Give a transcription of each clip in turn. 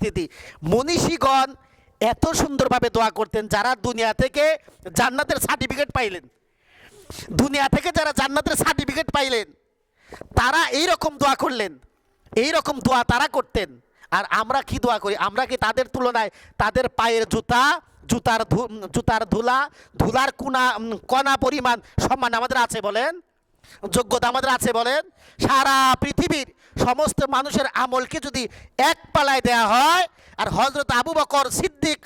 পরিস্থিতি। মনীষীগণ এত সুন্দরভাবে দোয়া করতেন, যারা দুনিয়া থেকে জান্নাতের সার্টিফিকেট পাইলেন, দুনিয়া থেকে যারা জান্নাতের সার্টিফিকেট পাইলেন, তারা এই রকম দোয়া করলেন, এই রকম দোয়া তারা করতেন। আর আমরা কি দোয়া করি? আমরা কি তাদের তুলনায় তাদের পায়ের জুতার ধুলার কণা পরিমাণ সম্মান আমাদের আছে বলেন? যোগ্যতা আমাদের আছে বলেন? সারা পৃথিবীর সমস্ত মানুষের আমলকে যদি এক পালায় দেয়া হয়, আর হযরত আবু বকর সিদ্দিক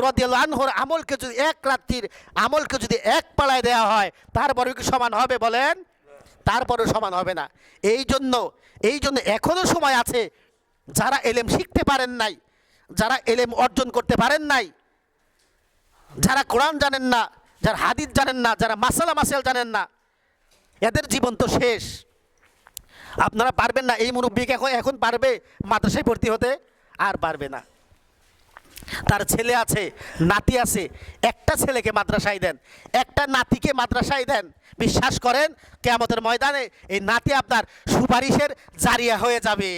রাদিয়াল্লাহু আনহুর আমলকে যদি এক রাত্রির আমলকে যদি এক পালায় দেয়া হয়, তারপরে কি সমান হবে বলেন? তারপরেও সমান হবে না। এই জন্য এখনো সময় আছে, যারা এলেম শিখতে পারেন নাই, যারা এলেম অর্জন করতে পারেন নাই, যারা কোরআন জানেন না, যারা হাদিস জানেন না, যারা মাসাইল জানেন না, এদের জীবন তো শেষ। আপনারা পারবেন না। এই মুরব্বীকে এখন পারবে মাদ্রাসায় ভর্তি হতে? আর পারবে না। তার ছেলে আছে, নাতি আছে, একটা ছেলেকে মাদ্রাসায় দেন, একটা নাতিকে মাদ্রাসায় দেন, বিশ্বাস করেন কিয়ামতের ময়দানে এই নাতি আপনার সুপারিশের জারিয়া হয়ে যাবে।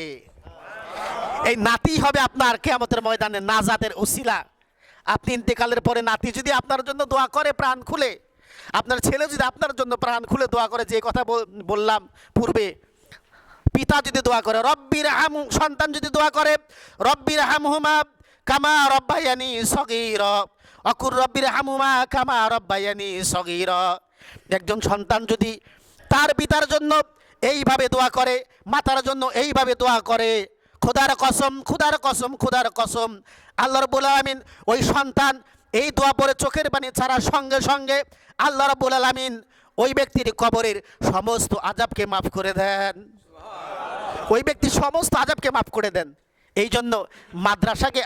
এই নাতি হবে আপনার কিয়ামতের ময়দানে নাজাতের উসিলা। আপনি ইন্তেকালের পরে নাতি যদি আপনার জন্য দোয়া করে প্রাণ খুলে, আপনার ছেলে যদি আপনার জন্য প্রাণ খুলে দোয়া করে, যে কথা বললাম পূর্বে, পিতা যদি দোয়া করে রব্বির হাম, সন্তান যদি দোয়া করে রব্বির হামহুমা কামা রব্বায়ানি সগীরা, অকুর রব্বির হামহুমা কামা রব্বায়ানি সগীরা। একজন সন্তান যদি তার পিতার জন্য এইভাবে দোয়া করে, মাতার জন্য এইভাবে দোয়া করে, খোদার কসম আল্লাহ রাব্বুল আলামিন ওই সন্তান এই দোয়া পড়ে চোখের পানি ছাড়ার সঙ্গে সঙ্গে আল্লাহ রাব্বুল আলামিন ওই ব্যক্তির কবরের সমস্ত আযাবকে মাফ করে দেন, ওই ব্যক্তির সমস্ত আযাবকে মাফ করে দেন। এই জন্য মাদ্রাসাকে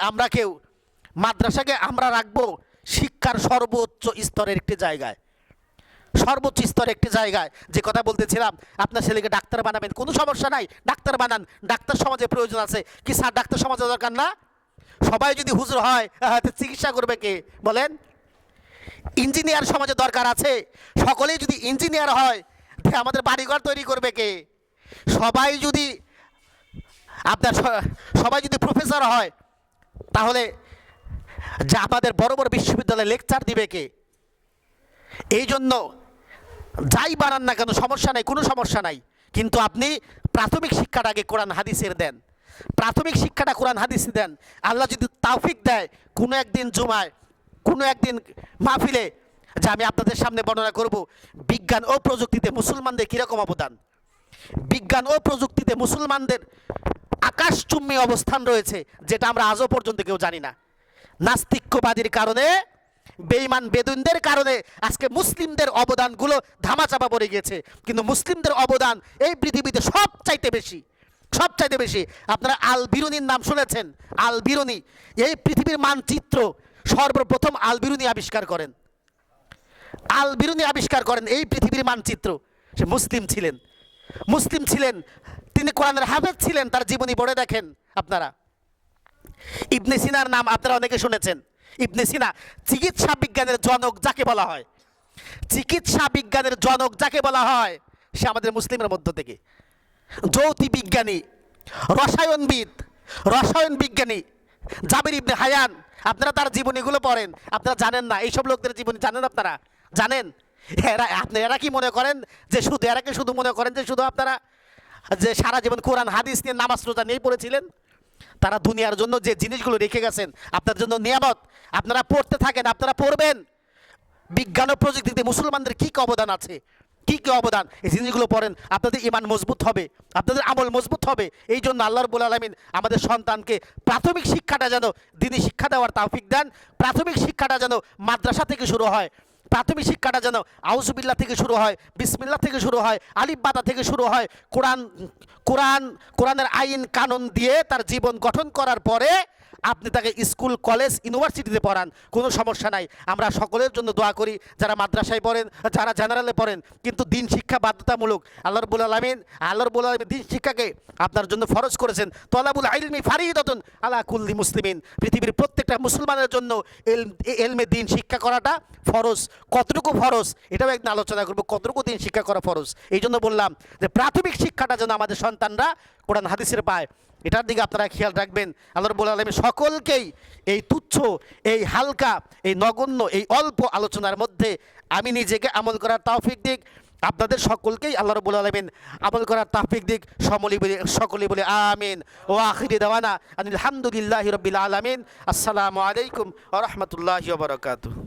আমরা রাখবো শিক্ষার সর্বোচ্চ স্তরের একটি জায়গায়, সর্বোচ্চ স্তরের একটি জায়গায়। যে কথা বলতেছিলাম, আপনার ছেলেকে ডাক্তার বানাবেন, কোনো সমস্যা নাই, ডাক্তার বানান। ডাক্তার সমাজে প্রয়োজন আছে কি স্যার? ডাক্তার সমাজে দরকার না? সবাই যদি হুজুর হয় চিকিৎসা করবে কে বলেন? ইঞ্জিনিয়ার সমাজে দরকার আছে। সকলেই যদি ইঞ্জিনিয়ার হয়, আমাদের বাড়িঘর তৈরি করবে কে? সবাই যদি প্রফেসর হয়, তাহলে যা আমাদের বড় বড় বিশ্ববিদ্যালয়ে লেকচার দিবে কে? এই জন্য যাই বানান না কেন সমস্যা নাই, কোনো সমস্যা নাই, কিন্তু আপনি প্রাথমিক শিক্ষাটা আগে কোরআন হাদিসের দেন, প্রাথমিক শিক্ষাটা কোরআন হাদিস দেন। আল্লাহ যদি তৌফিক দেয়, কোনো একদিন জুমায়, কোনো একদিন মাহফিলে, যে আমি আপনাদের সামনে বর্ণনা করব বিজ্ঞান ও প্রযুক্তিতে মুসলমানদের কীরকম অবদান, বিজ্ঞান ও প্রযুক্তিতে মুসলমানদের আকাশচুম্বী অবস্থান রয়েছে, যেটা আমরা আজও পর্যন্ত কেউ জানি না। নাস্তিক্যবাদীর কারণে, বেঈমান বেদুইনদের কারণে আজকে মুসলিমদের অবদানগুলো ধামাচাপা পড়ে গিয়েছে। কিন্তু মুসলিমদের অবদান এই পৃথিবীতে সবচাইতে বেশি। আপনারা আল বিরুনির নাম শুনেছেন? আল বিরুনি এই পৃথিবীর মানচিত্র সর্বপ্রথম আল বিরুনি আবিষ্কার করেন। আল বিরুনি আবিষ্কার করেন এই পৃথিবীর মানচিত্র। সে মুসলিম ছিলেন, তিনি কোরআনের হাফেজ ছিলেন। তার জীবনী পড়ে দেখেন আপনারা। ইবনে সিনার নাম আপনারা অনেকে শুনেছেন। ইবনে সিনা চিকিৎসা বিজ্ঞানের জনক যাকে বলা হয়, চিকিৎসা বিজ্ঞানের জনক যাকে বলা হয়, সে আমাদের মুসলিমের মধ্য থেকে। জ্যোতি বিজ্ঞানী, রসায়ন বিজ্ঞানী জাবির ইবনে হায়ান, আপনারা তার জীবনীগুলো পড়েন। আপনারা জানেন না এইসব লোকদের জীবনী জানেন? আপনারা জানেন? এরা কি মনে করেন যে শুধু মনে করেন যে শুধু আপনারা যে সারা জীবন কোরআন হাদিস নিয়ে নামাজ রোজা নিয়ে পড়েছিলেন? তারা দুনিয়ার জন্য যে জিনিসগুলো রেখে গেছেন আপনার জন্য নিয়ামত, আপনারা পড়তে থাকেন, আপনারা পড়বেন বিজ্ঞান ও প্রযুক্তিতে মুসলমানদের কী কী অবদান আছে, কী কী অবদান। এই জিনিসগুলো পড়েন, আপনাদের ঈমান মজবুত হবে, আপনাদের আমল মজবুত হবে। এই জন্য আল্লাহ রাব্বুল আলামিন আমাদের সন্তানকে প্রাথমিক শিক্ষাটা যেন দ্বীনি শিক্ষা দেওয়ার তৌফিক দেন। প্রাথমিক শিক্ষাটা যেন মাদ্রাসা থেকে শুরু হয়, প্রাথমিক শিক্ষাটা যেন আউযুবিল্লাহ থেকে শুরু হয়, বিসমিল্লাহ থেকে শুরু হয়, আলিফ বাতা থেকে শুরু হয়। কোরআনের আইন কানুন দিয়ে তার জীবন গঠন করার পরে আপনি তাকে স্কুল, কলেজ, ইউনিভার্সিটিতে পড়ান, কোনো সমস্যা নাই। আমরা সকলের জন্য দোয়া করি, যারা মাদ্রাসায় পড়েন, যারা জেনারেলে পড়েন, কিন্তু দিন শিক্ষা বাধ্যতামূলক। আল্লাহ রাব্বুল আলামিন দিন শিক্ষাকে আপনার জন্য ফরজ করেছেন। তলাবুল ইলমি ফারিদাতুন আলা কুল্লি মুসলিমিন, পৃথিবীর প্রত্যেকটা মুসলমানের জন্য এলমে দিন শিক্ষা করাটা ফরজ। কতটুকু ফরজ এটাও একদিন আলোচনা করবো, কতটুকু দিন শিক্ষা করা ফরজ। এই জন্য বললাম যে প্রাথমিক শিক্ষাটা যেন আমাদের সন্তানরা কোরআন হাদিসের পায়। এটার দিকে আপনারা খেয়াল রাখবেন। আল্লাহ রাব্বুল আলামিন সকলকেই এই তুচ্ছ, এই হালকা, এই নগণ্য, এই অল্প আলোচনার মধ্যে আমি নিজেকে আমল করার তৌফিক দিক, আপনাদের সকলকেই আল্লাহ রাব্বুল আলামিন আমল করার তৌফিক দিক। সকলেই বলে আমিন। ও আখিরি দাওয়ানা আলহামদুলিল্লাহি রাব্বিল আলামিন। আসসালামু আলাইকুম ওয়া রাহমাতুল্লাহি ওয়া বারাকাতুহু।